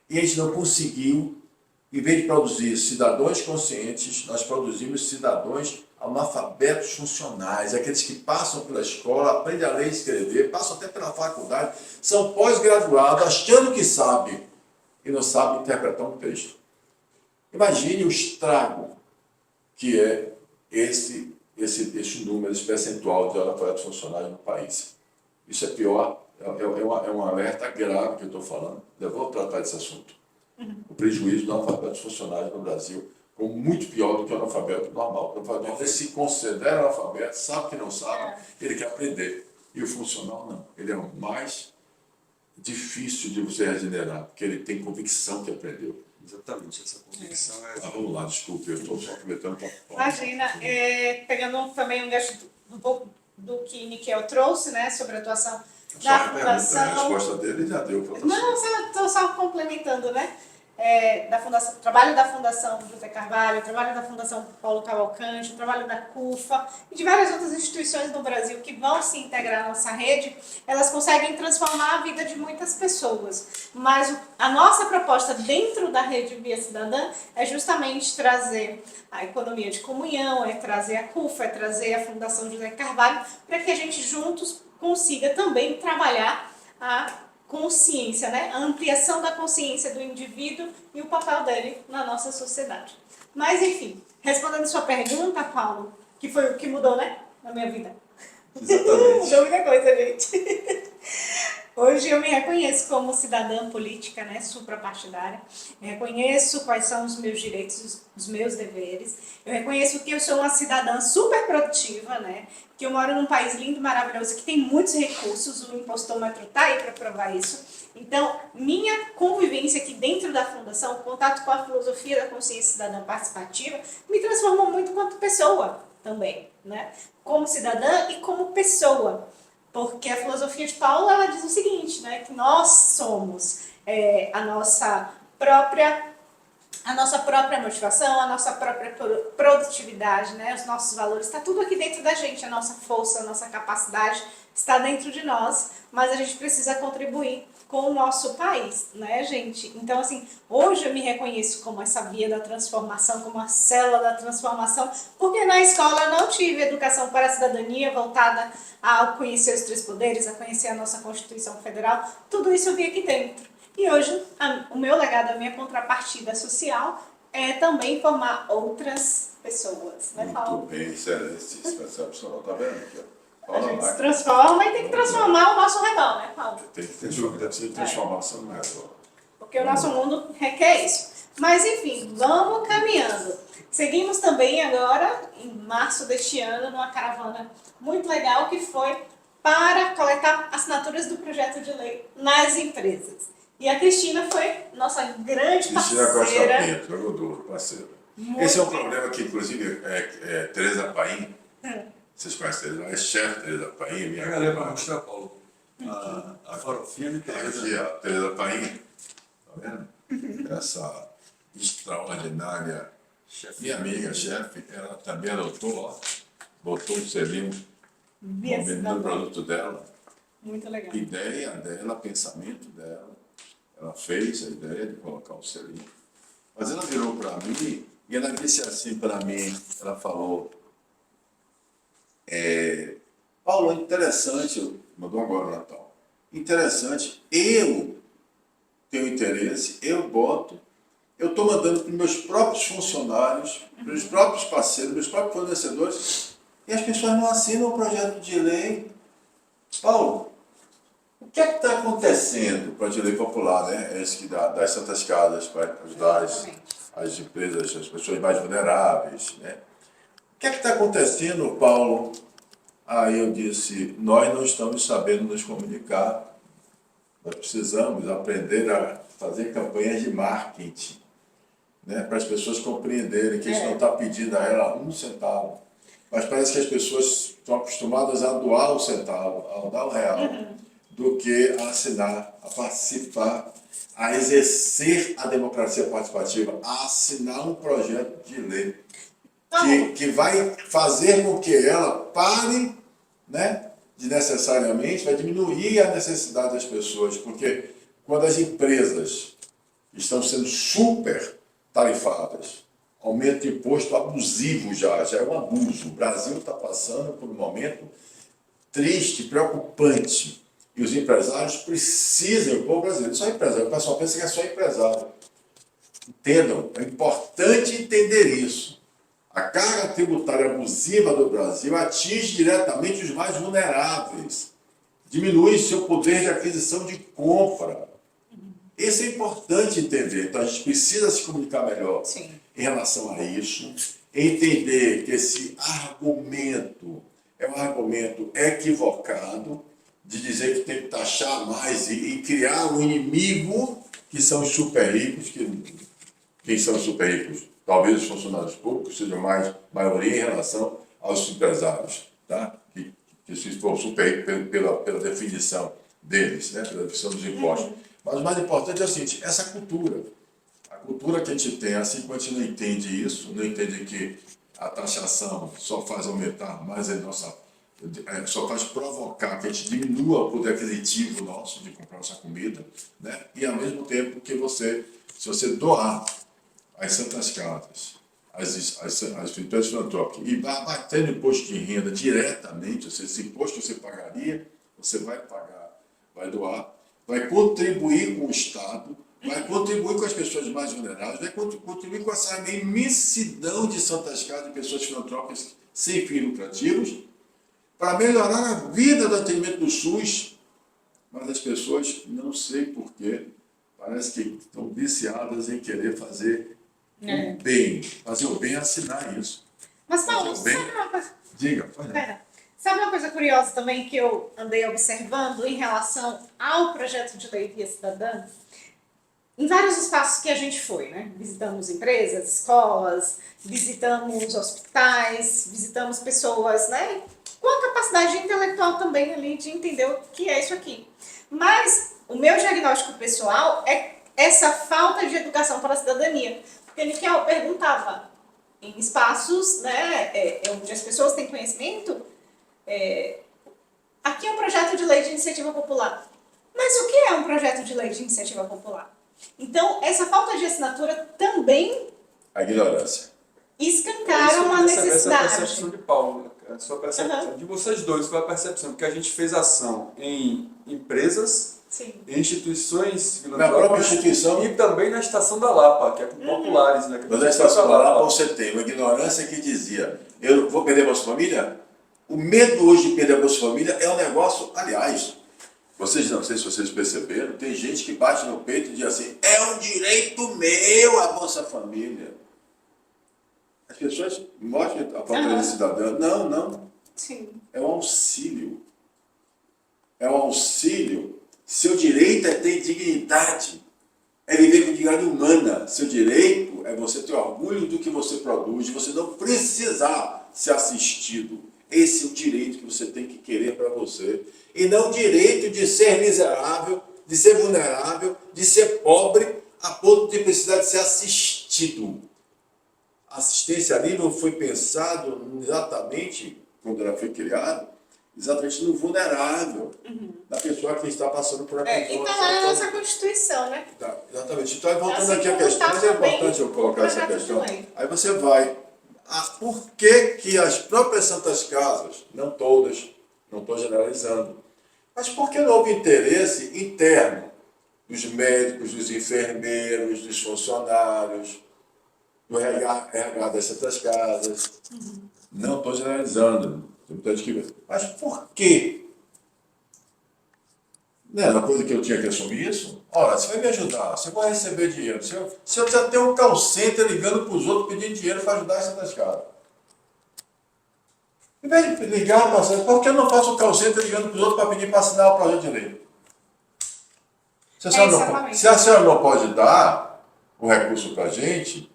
Speaker 1: E a gente não conseguiu, em vez de produzir cidadãos conscientes, nós produzimos cidadãos analfabetos funcionais, aqueles que passam pela escola, aprendem a ler e escrever, passam até pela faculdade, são pós-graduados, achando que sabem, e não sabem interpretar um texto. Imagine o estrago que é esse número, esse percentual de analfabetos funcionais no país. Isso é pior, é um alerta grave que eu estou falando. Eu vou tratar desse assunto. O prejuízo dos analfabetos funcionais no Brasil como muito pior do que o analfabeto normal. O analfabeto se considera analfabeto, sabe que não sabe, ele quer aprender. E o funcional não. Ele é o mais difícil de você regenerar, porque ele tem convicção que aprendeu.
Speaker 2: Exatamente, essa convicção é...
Speaker 1: Vamos lá, desculpe, eu estou só aproveitando para...
Speaker 3: Imagina, pegando também um gancho um pouco do que Miquel trouxe, né, sobre a atuação da
Speaker 1: A
Speaker 3: Fundação.
Speaker 1: resposta dele já deu para você.
Speaker 3: Não, estou só complementando, né? Da Fundação, trabalho da Fundação José Carvalho, trabalho da Fundação Paulo Cavalcante, trabalho da CUFA e de várias outras instituições no Brasil que vão se integrar à nossa rede, elas conseguem transformar a vida de muitas pessoas. Mas a nossa proposta dentro da rede Via Cidadã é justamente trazer a economia de comunhão, é trazer a CUFA, é trazer a Fundação José Carvalho, para que a gente juntos consiga também trabalhar a consciência, né? A ampliação da consciência do indivíduo e o papel dele na nossa sociedade. Mas, enfim, respondendo sua pergunta, Paulo, que foi o que mudou, né? Na minha vida.
Speaker 2: Exatamente.
Speaker 3: Mudou muita coisa, gente. Hoje eu me reconheço como cidadã política, né, suprapartidária. Eu reconheço quais são os meus direitos, os meus deveres. Eu reconheço que eu sou uma cidadã super produtiva, né, que eu moro num país lindo, maravilhoso, que tem muitos recursos. O impostômetro está aí para provar isso. Então, minha convivência aqui dentro da Fundação, o contato com a filosofia da consciência cidadã participativa, me transformou muito quanto pessoa também, né, como cidadã e como pessoa. Porque a filosofia de Paulo, ela diz o seguinte, né, que nós somos a nossa própria motivação, a nossa própria produtividade, né, os nossos valores, está tudo aqui dentro da gente, a nossa força, a nossa capacidade está dentro de nós, mas a gente precisa contribuir com o nosso país, né, gente? Então, assim, hoje eu me reconheço como essa via da transformação, como a célula da transformação, porque na escola eu não tive educação para a cidadania voltada a conhecer os três poderes, a conhecer a nossa Constituição Federal, tudo isso eu vi aqui dentro. E hoje o meu legado, a minha contrapartida social é também formar outras pessoas, né,
Speaker 1: Muito
Speaker 3: Paulo?
Speaker 1: bem, excelente. Excepcional, tá vendo aqui, ó.
Speaker 3: A
Speaker 1: Fala
Speaker 3: gente se
Speaker 1: mais.
Speaker 3: transforma e tem que transformar o nosso redor, né, Paulo?
Speaker 1: Tem que ter transformação no redor.
Speaker 3: Porque o nosso mundo requer isso. Mas enfim, vamos caminhando. Seguimos também agora, em março deste ano, numa caravana muito legal que foi para coletar assinaturas do projeto de lei nas empresas. E a Cristina foi nossa grande
Speaker 1: Cristina Costa
Speaker 3: parceira.
Speaker 1: Pinto, jogador, parceiro.
Speaker 3: Muito
Speaker 1: Esse é um
Speaker 3: bem.
Speaker 1: problema que, inclusive, Tereza Paim, vocês conhecem Tereza, é chefe Tereza Paim, minha
Speaker 2: Pega ali para mostrar, Paulo. A farofinha de Tereza.
Speaker 1: Aqui, a Tereza Paim, tá vendo? Essa extraordinária minha amiga, chefe, ela também adotou, ó, botou o selinho
Speaker 3: Via
Speaker 1: no
Speaker 3: cidadã.
Speaker 1: produto dela,
Speaker 3: Muito legal.
Speaker 1: ideia dela, pensamento dela, ela fez a ideia de colocar o selinho. Mas ela virou para mim e ela disse assim para mim, ela falou, Paulo, interessante, mandou agora o Natal, interessante, eu tenho interesse, eu boto, eu estou mandando para os meus próprios funcionários, para os próprios parceiros, meus próprios fornecedores, e as pessoas não assinam o projeto de lei. Paulo, o que é que está acontecendo com o projeto de lei popular, né? Esse que dá das Santas Casas para ajudar as empresas, as pessoas mais vulneráveis, né? O que é que está acontecendo, Paulo? Aí eu disse, nós não estamos sabendo nos comunicar. Nós precisamos aprender a fazer campanhas de marketing, né, para as pessoas compreenderem que a gente não está pedindo a ela um centavo, mas parece que as pessoas estão acostumadas a doar um centavo, a dar R$1, do que a assinar, a participar, a exercer a democracia participativa, a assinar um projeto de lei que vai fazer com que ela pare, né, de necessariamente, vai diminuir a necessidade das pessoas, porque quando as empresas estão sendo super tarifadas, aumento de imposto abusivo já é um abuso. O Brasil está passando por um momento triste, preocupante, e os empresários precisam, o povo brasileiro, só empresário, o pessoal pensa que é só empresário. Entendam, é importante entender isso. A carga tributária abusiva do Brasil atinge diretamente os mais vulneráveis, diminui seu poder de aquisição de compra. Isso é importante entender, então a gente precisa se comunicar melhor em relação a isso, entender que esse argumento é um argumento equivocado, de dizer que tem que taxar mais e criar um inimigo, que são os super ricos, quem são os super ricos? Talvez os funcionários públicos sejam maioria em relação aos empresários, tá? Que se for super rico pela definição deles, né? Pela definição dos impostos. Mas o mais importante é o seguinte, essa cultura. A cultura que a gente tem, assim como a gente não entende isso, não entende que a taxação só faz aumentar mais a nossa... só faz provocar que a gente diminua o poder aquisitivo nosso de comprar nossa comida, né? E ao mesmo tempo que se você doar as Santas Casas, as instituições filantrópicas, e vai bater no imposto de renda diretamente, ou seja, esse imposto que você pagaria, você vai pagar, vai doar, vai contribuir com o Estado, vai contribuir com as pessoas mais vulneráveis, vai contribuir com essa imensidão de Santas Casas, de pessoas filantrópicas sem fins lucrativos, para melhorar a vida do atendimento do SUS, mas as pessoas, não sei porquê, parece que estão viciadas em querer fazer o bem. Fazer o bem é assinar isso.
Speaker 3: Mas, Paulo,
Speaker 1: Fazer o bem-
Speaker 3: sabe uma coisa?
Speaker 1: Diga, pode.
Speaker 3: Pera. Sabe uma coisa curiosa também que eu andei observando em relação ao projeto de lei Via Cidadã? Em vários espaços que a gente foi, né? Visitamos empresas, escolas, visitamos hospitais, visitamos pessoas, né? Com a capacidade intelectual também ali de entender o que é isso aqui. Mas o meu diagnóstico pessoal é essa falta de educação para a cidadania. Porque Miquel perguntava em espaços, né, onde as pessoas têm conhecimento, aqui é um projeto de lei de iniciativa popular. Mas o que é um projeto de lei de iniciativa popular? Então, essa falta de assinatura também
Speaker 1: A ignorância.
Speaker 3: escancara uma
Speaker 2: Essa
Speaker 3: necessidade.
Speaker 2: percepção de Paulo, a sua percepção, de vocês dois, foi a percepção, porque a gente fez ação em empresas
Speaker 3: Sim.
Speaker 2: instituições
Speaker 1: Na própria instituição.
Speaker 2: e também na Estação da Lapa, que é com populares, né?
Speaker 1: Mas na Estação da Lapa você tem uma ignorância que dizia: eu vou perder a Bolsa Família? O medo hoje de perder a Bolsa Família é um negócio, aliás, vocês não sei se vocês perceberam, tem gente que bate no peito e diz assim: é um direito meu a Bolsa Família. As pessoas mostram a portaria cidadã. Não, não.
Speaker 3: Sim.
Speaker 1: É um auxílio. É um auxílio. Seu direito é ter dignidade. É viver com dignidade humana. Seu direito é você ter orgulho do que você produz, você não precisar ser assistido. Esse é o direito que você tem que querer para você. E não o direito de ser miserável, de ser vulnerável, de ser pobre, a ponto de precisar de ser assistido. A assistêncialismo foi pensado exatamente, quando ela foi criada, exatamente no vulnerável, da pessoa que está passando por uma
Speaker 3: E está lá na nossa Constituição, né?
Speaker 1: Tá, exatamente. Então, voltando
Speaker 3: Assim
Speaker 1: aqui à
Speaker 3: como
Speaker 1: questão,
Speaker 3: está
Speaker 1: mas é
Speaker 3: também
Speaker 1: importante eu colocar
Speaker 3: o
Speaker 1: essa
Speaker 3: projeto
Speaker 1: questão.
Speaker 3: de lei.
Speaker 1: Aí você vai. Por que as próprias Santas Casas, não todas, não estou generalizando, mas por que não houve interesse interno dos médicos, dos enfermeiros, dos funcionários, do RH das Santas Casas? Não estou generalizando, tem muita gente que vê. Mas por quê? Não era uma coisa que eu tinha que assumir isso? Ora, você vai me ajudar, você vai receber dinheiro. Se eu já tenho um call center ligando para os outros pedindo dinheiro para ajudar as Santas Casas. Em vez de ligar para você, por que eu não faço o call center ligando para os outros para pedir para assinar o projeto de lei? Se a senhora não pode dar o recurso para a gente,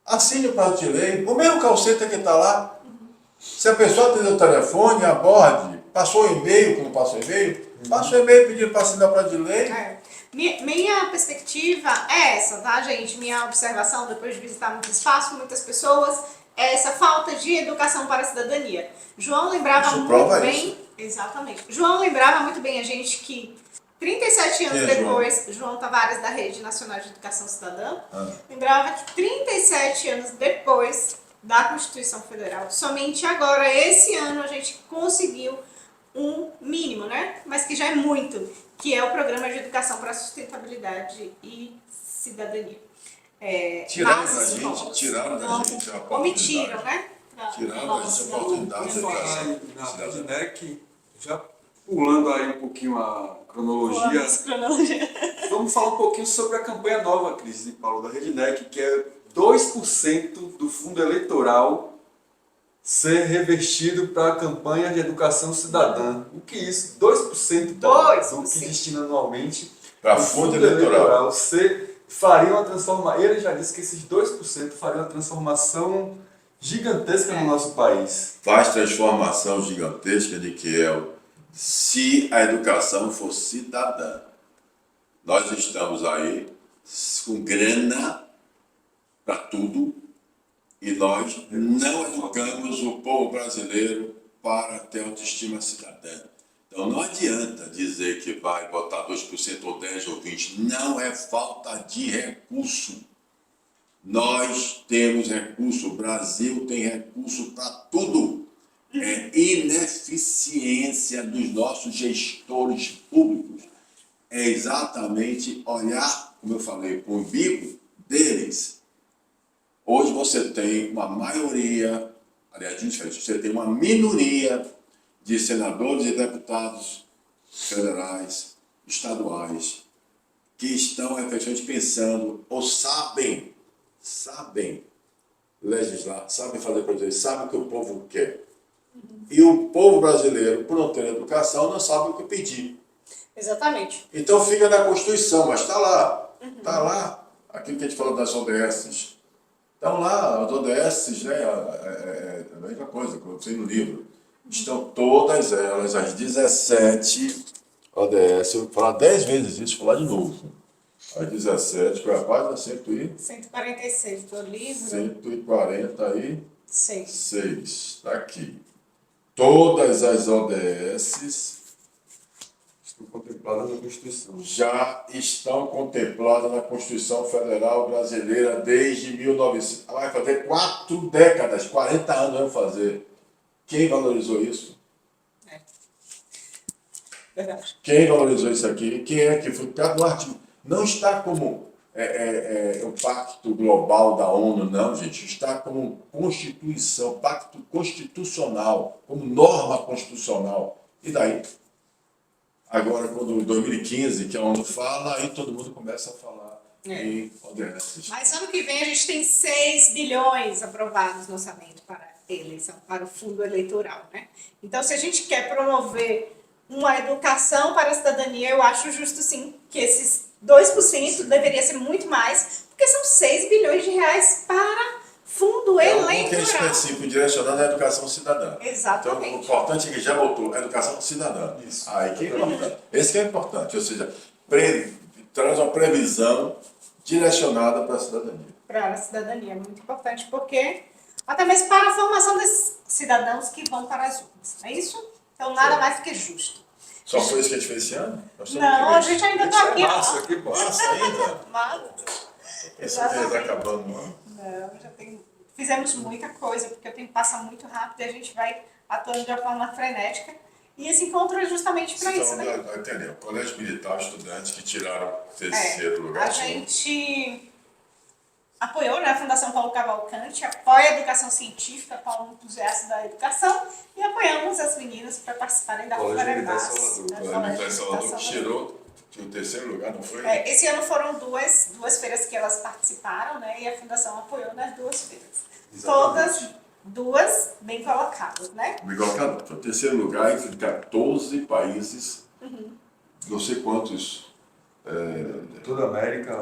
Speaker 1: assine o projeto de lei, o mesmo call center que está lá. Se a pessoa atender o telefone, aborde, passou o e-mail, quando passou o e-mail, passou o e-mail pedindo para assinar o projeto de lei.
Speaker 3: Minha perspectiva é essa, tá, gente? Minha observação, depois de visitar muito espaço, muitas pessoas, é essa falta de educação para a cidadania. João lembrava muito bem...
Speaker 1: Isso.
Speaker 3: Exatamente. João lembrava muito bem a gente que 37 anos depois, João Tavares, da Rede Nacional de Educação Cidadã, lembrava que 37 anos depois da Constituição Federal, somente agora, esse ano, a gente conseguiu um mínimo, né? Mas que já é muito, que é o Programa de Educação para a Sustentabilidade e Cidadania.
Speaker 1: Tiraram da gente a oportunidade.
Speaker 3: Omitiram, né?
Speaker 1: Tiraram da gente a oportunidade de educação.
Speaker 2: Na Redneck, já pulando aí um pouquinho a cronologia, vamos falar um pouquinho sobre a campanha nova, Cris e Paulo, da Redneck, que é 2% do fundo eleitoral ser revertido para a campanha de educação cidadã. O que é isso? 2%, do que destina anualmente
Speaker 1: para fundo eleitoral.
Speaker 2: Você faria uma transformação. Ele já disse que esses 2% fariam uma transformação gigantesca no nosso país.
Speaker 1: Faz transformação gigantesca de que se a educação for cidadã. Nós estamos aí com grana para tudo e nós não educamos o povo brasileiro para ter autoestima cidadã. Então não adianta dizer que vai botar 2% ou 10% ou 20%. Não é falta de recurso. Nós temos recurso, o Brasil tem recurso para tudo. É ineficiência dos nossos gestores públicos. É exatamente olhar, como eu falei, para o umbigo deles. Hoje você tem uma maioria, aliás, você tem uma minoria de senadores e deputados federais, estaduais, que estão efetivamente pensando, ou sabem legislar, sabem fazer coisas, sabem o que o povo quer. E o povo brasileiro, por não ter educação, não sabe o que pedir.
Speaker 3: Exatamente.
Speaker 1: Então fica na Constituição, mas está lá. Está lá. Aquilo que a gente falou das ODS. Estão lá, as ODS, né? É a mesma coisa que eu sei no livro. Estão todas elas, as 17 ODS. Eu vou falar 10 vezes isso, vou falar de novo. As 17, que é a página
Speaker 3: 146 do livro.
Speaker 1: 146. Está aqui. Todas as ODS
Speaker 2: estão contempladas na Constituição.
Speaker 1: Já estão contempladas na Constituição Federal Brasileira desde 1900. Vai fazer 4 décadas, 40 anos vamos fazer. Quem valorizou isso?
Speaker 3: Verdade.
Speaker 1: Quem valorizou isso aqui? Quem é que foi? Porque no artigo não está como o Pacto Global da ONU, não, gente. Está como Constituição, Pacto Constitucional, como norma constitucional. E daí? Agora, quando em 2015, que a ONU fala, aí todo mundo começa a falar em ordenanças.
Speaker 3: Mas ano que vem a gente tem 6 bilhões aprovados no orçamento para eleição, para o fundo eleitoral, né? Então, se a gente quer promover uma educação para a cidadania, eu acho justo sim que esses 2% deveria ser muito mais, porque são 6 bilhões de reais para fundo
Speaker 1: É um pouco
Speaker 3: eleitoral.
Speaker 1: específico direcionado à educação cidadã.
Speaker 3: Exatamente.
Speaker 1: Então, o importante é que já voltou a educação cidadã.
Speaker 2: Isso.
Speaker 1: Aí que é importante. Esse que é importante, ou seja, traz uma previsão direcionada para a cidadania.
Speaker 3: Para a cidadania, é muito importante, porque até mesmo para a formação desses cidadãos que vão para as urnas, não é isso? Então, nada mais do que justo.
Speaker 1: Só foi isso que a gente fez esse ano? Nós estamos
Speaker 3: Não,
Speaker 1: aqui
Speaker 3: a gente ainda está aqui,
Speaker 2: Massa,
Speaker 3: ó.
Speaker 2: que bom.
Speaker 1: Massa ainda.
Speaker 3: Mas,
Speaker 1: Esse mês
Speaker 3: exatamente.
Speaker 1: acabando o ano.
Speaker 3: Não, já tem, fizemos muita coisa, porque o tempo passa muito rápido e a gente vai atuando de uma forma frenética. E esse encontro é justamente para isso,
Speaker 1: Então,
Speaker 3: né?
Speaker 1: entendeu? Colégio Militar, estudantes que tiraram terceiro lugar.
Speaker 3: A gente apoiou, né, a Fundação Paulo Cavalcante, apoia a educação científica, Paulo entusiasta da educação, e apoiamos as meninas para participarem da
Speaker 2: Colégio Militar
Speaker 3: Ferebras.
Speaker 2: Salvador.
Speaker 3: da
Speaker 1: O Colégio Militar em
Speaker 3: Colégio
Speaker 1: Salvador
Speaker 3: Militar
Speaker 1: tirou o terceiro lugar, não foi?
Speaker 3: Esse ano foram duas feiras que elas participaram, né? E a Fundação apoiou nas 2 feiras.
Speaker 2: Exatamente.
Speaker 3: Todas 2 bem colocadas, né?
Speaker 1: Igual foi o terceiro lugar entre 14 países, não sei quantos.
Speaker 2: Toda a América.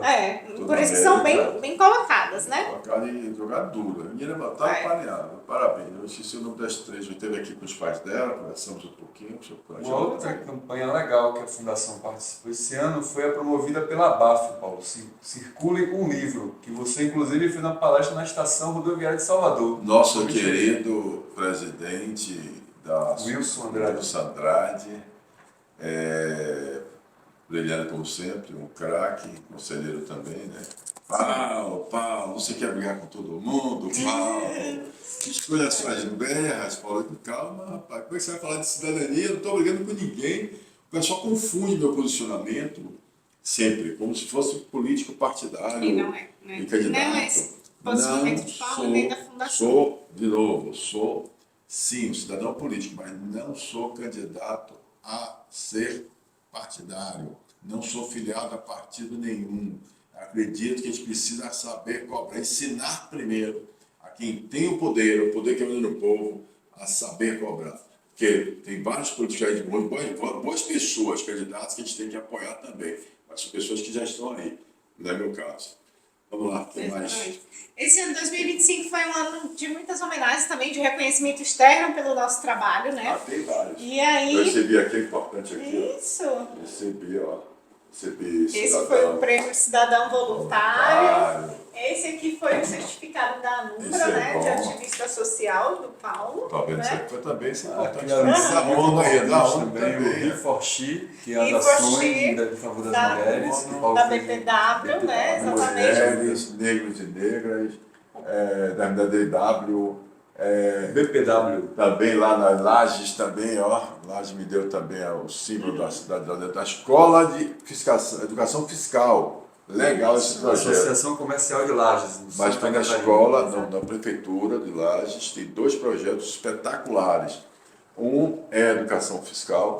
Speaker 1: Toda
Speaker 3: Por isso que são
Speaker 1: América.
Speaker 3: bem colocadas, né?
Speaker 1: Colocaram e jogaram duro. A menina estava pareada. Parabéns. Eu esqueci o nome das 3. Eu esteve aqui com os pais dela, conversamos um pouquinho.
Speaker 2: Uma outra campanha legal que a Fundação participou esse ano foi a promovida pela BAF, Paulo. Circule um livro, que você inclusive fez uma palestra na Estação Rodoviária de Salvador.
Speaker 1: Nosso querido presidente da
Speaker 2: Wilson Andrade.
Speaker 1: Wilson Andrade, brilhante como sempre, um craque, conselheiro também, né? Paulo, você quer brigar com todo mundo? Paulo, escolha as suas guerras, Paulo. Calma, rapaz, como é que você vai falar de cidadania? Eu não estou brigando com ninguém. O pessoal confunde meu posicionamento sempre, como se fosse político partidário.
Speaker 3: E não é, né?
Speaker 1: E candidato.
Speaker 3: Não é esse posicionamento de Paulo nem da Fundação.
Speaker 1: Sou sim um cidadão político, mas não sou candidato a ser partidário, não sou filiado a partido nenhum. Acredito que a gente precisa saber cobrar, ensinar primeiro a quem tem o poder que é no povo, a saber cobrar. Porque tem vários políticos aí de boas pessoas, candidatos, que a gente tem que apoiar também, mas são pessoas que já estão aí, não é meu caso. Vamos lá, tem mais.
Speaker 3: Exatamente. Esse ano 2025 foi um ano de muitas homenagens também, de reconhecimento externo pelo nosso trabalho, né?
Speaker 1: Tem vários.
Speaker 3: E aí...
Speaker 1: Eu recebi aqui, importante aqui,
Speaker 3: Isso.
Speaker 1: ó. Recebi
Speaker 3: Esse
Speaker 1: cidadão.
Speaker 3: foi o prêmio Cidadão Voluntário.
Speaker 1: Voluntário.
Speaker 3: Esse aqui foi o certificado da
Speaker 1: Esse
Speaker 3: Anumbra,
Speaker 1: é
Speaker 3: né?
Speaker 1: bom.
Speaker 3: De ativista social do Paulo.
Speaker 1: Tá vendo?
Speaker 3: Né?
Speaker 1: Foi também isso é importante.
Speaker 2: Aqui a
Speaker 1: Da ONU aí, da ONU
Speaker 2: também, o
Speaker 1: também.
Speaker 2: Riforchi, que é as
Speaker 3: Riforchi,
Speaker 2: ações em favor das
Speaker 3: da
Speaker 2: mulheres. que Paulo
Speaker 3: Da
Speaker 2: fez em
Speaker 3: BPW, né? Exatamente.
Speaker 1: Mulheres, negros e negras, da DW,
Speaker 2: BPW.
Speaker 1: também lá nas Lages também, ó. Lages me deu também o símbolo da cidade da Escola de Educação Fiscal. Legal esse projeto.
Speaker 2: Associação Comercial de Lages. no
Speaker 1: Mas
Speaker 2: Santa
Speaker 1: tem na
Speaker 2: Catarina.
Speaker 1: escola, na prefeitura de Lages, tem 2 projetos espetaculares. Um é a educação fiscal,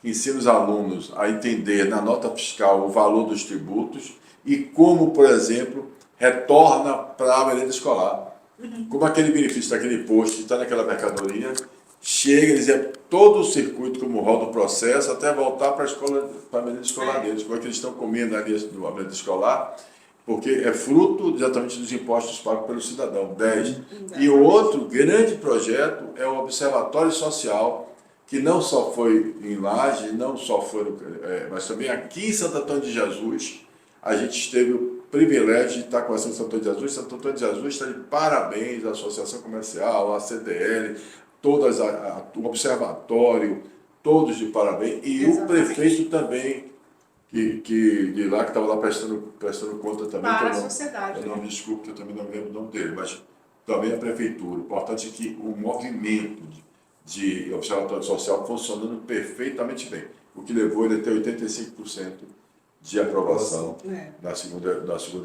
Speaker 1: que ensina os alunos a entender na nota fiscal o valor dos tributos e como, por exemplo, retorna para a merenda escolar. Como aquele benefício daquele imposto que está naquela mercadoria, chega, eles é todo o circuito como roda o processo até voltar para a escola, para a merenda escolar deles, como é que eles estão comendo ali na merenda escolar, porque é fruto exatamente dos impostos pagos pelo cidadão, 10. E o outro grande projeto é o Observatório Social, que não só foi em Lages, não só foi, mas também aqui em Santo Antônio de Jesus, a gente teve o privilégio de estar conversando com Santo Antônio de Jesus. Santo Antônio de Jesus está de parabéns à Associação Comercial, à CDL, todas, o Observatório, todos de parabéns, e
Speaker 3: Exatamente.
Speaker 1: o prefeito também, que de lá, que estava lá prestando conta também.
Speaker 3: Para
Speaker 1: que
Speaker 3: a
Speaker 1: eu não-
Speaker 3: sociedade.
Speaker 1: Eu não me desculpe, que eu também não me lembro o nome dele, mas também a prefeitura. O importante é que o movimento de observatório social funcionando perfeitamente bem. o que levou ele a ter 85% de aprovação
Speaker 3: É.
Speaker 1: na segunda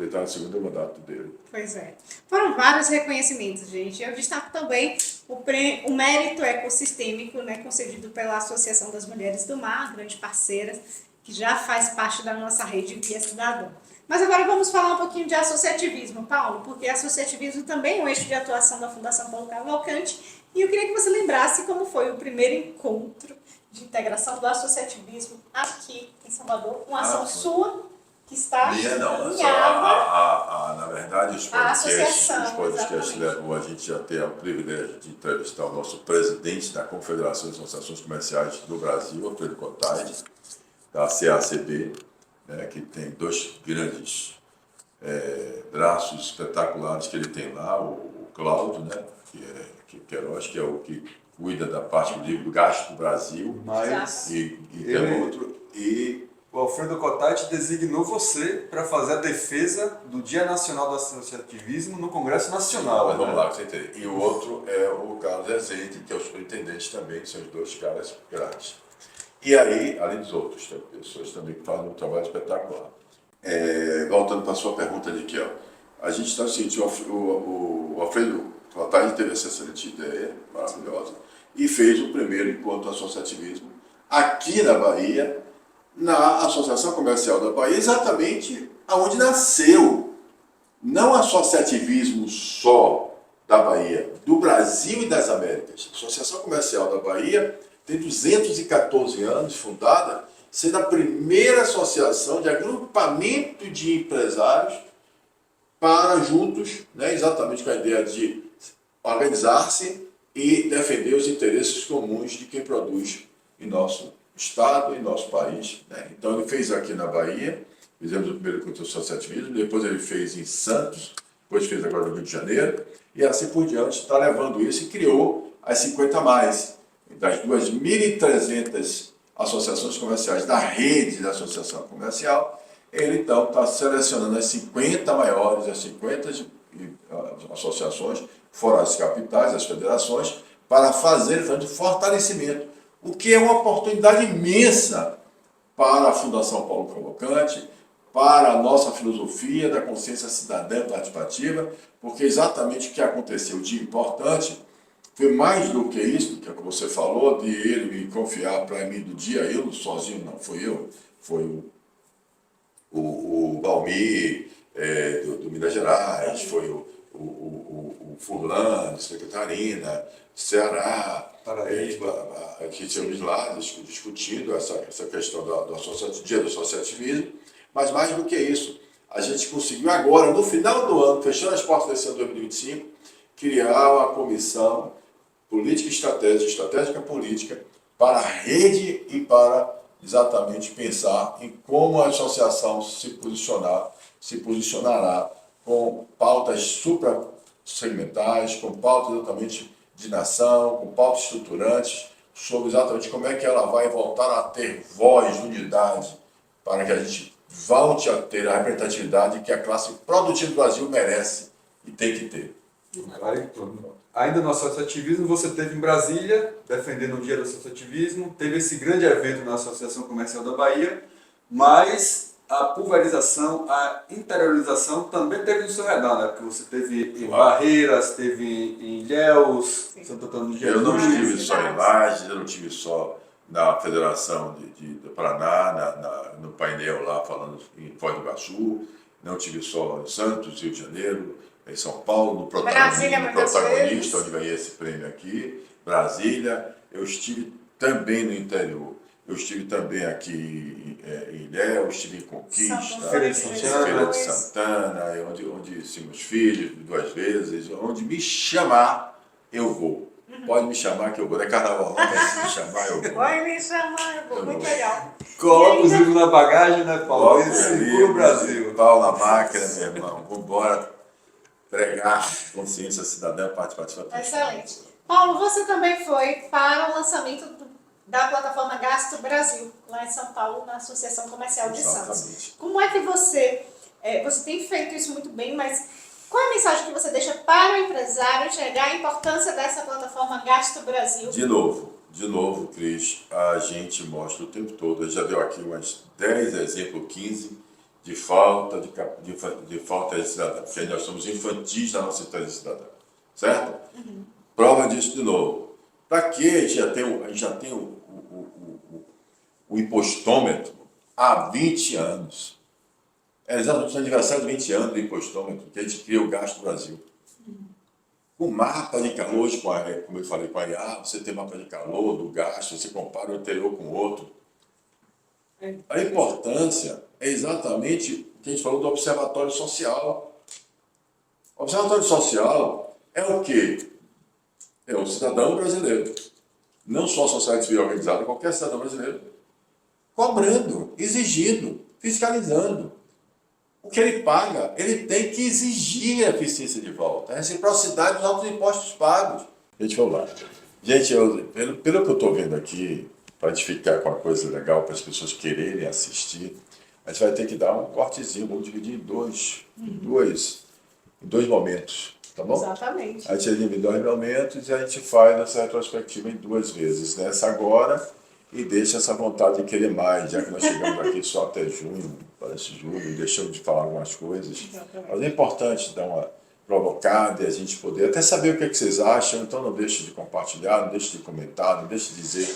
Speaker 1: etapa, no segundo mandato dele.
Speaker 3: Pois é. Foram vários reconhecimentos, gente. Eu destaco também o mérito ecossistêmico, né, concedido pela Associação das Mulheres do Mar, grande parceira, que já faz parte da nossa rede Guia Cidadã. Mas agora vamos falar um pouquinho de associativismo, Paulo, porque associativismo também é um eixo de atuação da Fundação Paulo Cavalcante. E eu queria que você lembrasse como foi o primeiro encontro de integração do associativismo aqui em Salvador, uma ação sua que está
Speaker 1: Minha não,
Speaker 3: alinhada.
Speaker 1: na verdade os podcasts levou a gente a ter o privilégio de entrevistar o nosso presidente da Confederação de Associações Comerciais do Brasil, Alfredo Cottardi, da CACB, né, que tem dois grandes braços espetaculares que ele tem lá, o Cláudio, né, que Queiroz, que é o que cuida da parte do gasto do Brasil,
Speaker 2: Mas
Speaker 1: e tem outro, e
Speaker 2: o Alfredo Cottardi designou você para fazer a defesa do Dia Nacional do Associativismo no Congresso Nacional.
Speaker 1: Mas vamos lá, pra você entender. E o outro é o Carlos Rezende, que é o superintendente também, são os dois caras grandes. E aí, além dos outros, tem pessoas também que fazem um trabalho espetacular. Voltando para a sua pergunta de que, a gente está sentindo, o Alfredo Cottardi teve essa excelente ideia, maravilhosa, e fez o primeiro encontro associativismo aqui na Bahia, na Associação Comercial da Bahia, exatamente aonde nasceu. Não associativismo só da Bahia, do Brasil e das Américas. A Associação Comercial da Bahia tem 214 anos, fundada, sendo a primeira associação de agrupamento de empresários para juntos, né, exatamente com a ideia de organizar-se e defender os interesses comuns de quem produz em nosso Estado e nosso país, né? Então ele fez aqui na Bahia, fizemos o primeiro encontro associativismo, depois ele fez em Santos, depois fez agora no Rio de Janeiro, e assim por diante, está levando isso e criou as 50 mais, das 2.300 associações comerciais da rede da associação comercial. Ele então está selecionando as 50 maiores, as 50 associações, fora as capitais, as federações, para fazer o fortalecimento, o que é uma oportunidade imensa para a Fundação Paulo Cavalcante, para a nossa filosofia da consciência cidadã participativa, porque exatamente o que aconteceu de importante foi mais do que isso, que é o que você falou, de ele me confiar para mim do dia, eu sozinho não, foi o Valmir, do Minas Gerais, foi o Furlan, de Santa Catarina, Ceará, que tínhamos lá discutindo essa questão do dia do associativismo, mas mais do que isso, a gente conseguiu agora, no final do ano, fechando as portas desse ano 2025, criar uma comissão política e estratégica política para a rede e para exatamente pensar em como a associação se posicionará com pautas supra-segmentais, com pautas exatamente de nação, com pautas estruturantes, sobre exatamente como é que ela vai voltar a ter voz, unidade, para que a gente volte a ter a representatividade que a classe produtiva do Brasil merece e tem que ter.
Speaker 2: Ainda no associativismo, você esteve em Brasília, defendendo o Dia do Associativismo, teve esse grande evento na Associação Comercial da Bahia, mas a pulverização, a interiorização também teve no seu redor, né? Porque você teve em Barreiras, teve em Ilhéus, Santo Antônio do Jesus.
Speaker 1: Eu não estive só em Lages, eu não estive só na Federação do Paraná, no painel lá falando em Foz do Iguaçu, não estive só em Santos, Rio de Janeiro, em São Paulo, no Protagonista, onde ganhei esse prêmio aqui, Brasília. Eu estive também no interior. Eu estive também aqui em Ilhéus, estive em Conquista, Feira de Santana, onde sim, meus filhos 2 vezes, onde me chamar, eu vou. Pode me chamar que eu vou. Não é carnaval, não, me chamar, eu vou.
Speaker 3: Pode me chamar, eu vou. Muito legal.
Speaker 2: Coloca os livros na bagagem, né, Paulo? Segura o Brasil.
Speaker 1: Pau na máquina, meu irmão. Vamos embora pregar consciência cidadã participativa.
Speaker 3: Excelente. Paulo, você também foi para o lançamento da plataforma Gasto Brasil, lá em São Paulo, na Associação Comercial de Santos. Como é que você tem feito isso muito bem, mas qual é a mensagem que você deixa para o empresário enxergar a importância dessa plataforma Gasto Brasil?
Speaker 1: De novo, de novo, Cris, a gente mostra o tempo todo, a gente já deu aqui umas 10 exemplos, 15, de falta de falta de cidadão, porque nós somos infantis na nossa história de cidadão, certo? Prova disso de novo. Para que a gente já tem o impostômetro há 20 anos. É exatamente o aniversário de 20 anos do impostômetro que a gente cria o gasto do Brasil. O mapa de calor, hoje, como eu falei com a IA, você tem mapa de calor, do gasto, você compara o anterior com o outro. A importância é exatamente o que a gente falou do observatório social. O observatório social é o quê? É o cidadão brasileiro. Não só a sociedade civil organizada, qualquer cidadão brasileiro. Cobrando, exigindo, fiscalizando. O que ele paga, ele tem que exigir a eficiência de volta, a reciprocidade dos altos impostos pagos. Gente, vamos lá. Gente, pelo que eu estou vendo aqui, para a gente ficar com uma coisa legal para as pessoas quererem assistir, a gente vai ter que dar um cortezinho, vamos dividir em dois momentos, tá bom?
Speaker 3: Exatamente.
Speaker 1: A gente divide em 2 momentos e a gente faz essa retrospectiva em 2 vezes. Nessa agora e deixa essa vontade de querer mais, já que nós chegamos aqui só até junho, parece julho, deixamos de falar algumas coisas.
Speaker 3: Exatamente.
Speaker 1: Mas é importante dar uma provocada e a gente poder até saber o que vocês acham, então não deixe de compartilhar, não deixe de comentar, não deixe de dizer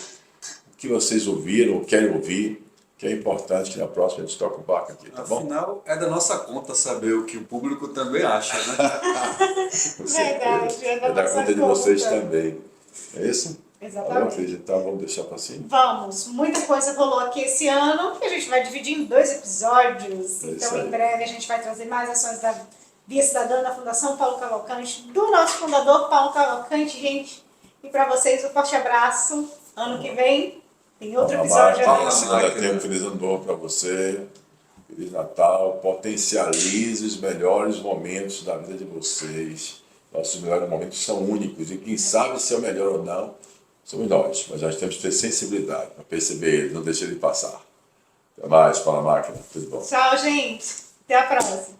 Speaker 1: o que vocês ouviram ou querem ouvir, que é importante que na próxima a gente toque o barco aqui, tá bom?
Speaker 2: Afinal, é da nossa conta saber o que o público também acha, né?
Speaker 1: Com certeza.
Speaker 3: Verdade, é da
Speaker 1: É da
Speaker 3: nossa
Speaker 1: conta de vocês
Speaker 3: conta.
Speaker 1: também. É isso?
Speaker 3: Exatamente.
Speaker 1: Valeu, Cris? Então vamos deixar para cima?
Speaker 3: Vamos, muita coisa rolou aqui esse ano, que a gente vai dividir em 2 episódios.
Speaker 1: É isso
Speaker 3: Então,
Speaker 1: aí.
Speaker 3: em breve, a gente vai trazer mais ações da Via Cidadã, da Fundação Paulo Cavalcante, do nosso fundador, Paulo Cavalcante, gente. E para vocês, um forte abraço. Ano que vem tem outro episódio.
Speaker 2: Fala,
Speaker 1: Se
Speaker 2: Máquina.
Speaker 1: der tempo, feliz ano novo para você. Feliz Natal. Potencialize os melhores momentos da vida de vocês. Nossos melhores momentos são únicos. E quem sabe se é o melhor ou não, somos nós. Mas nós temos que ter sensibilidade para perceber ele, não deixar ele passar. Até mais, Fala Máquina. Tudo bom.
Speaker 3: Tchau, gente. Até a próxima.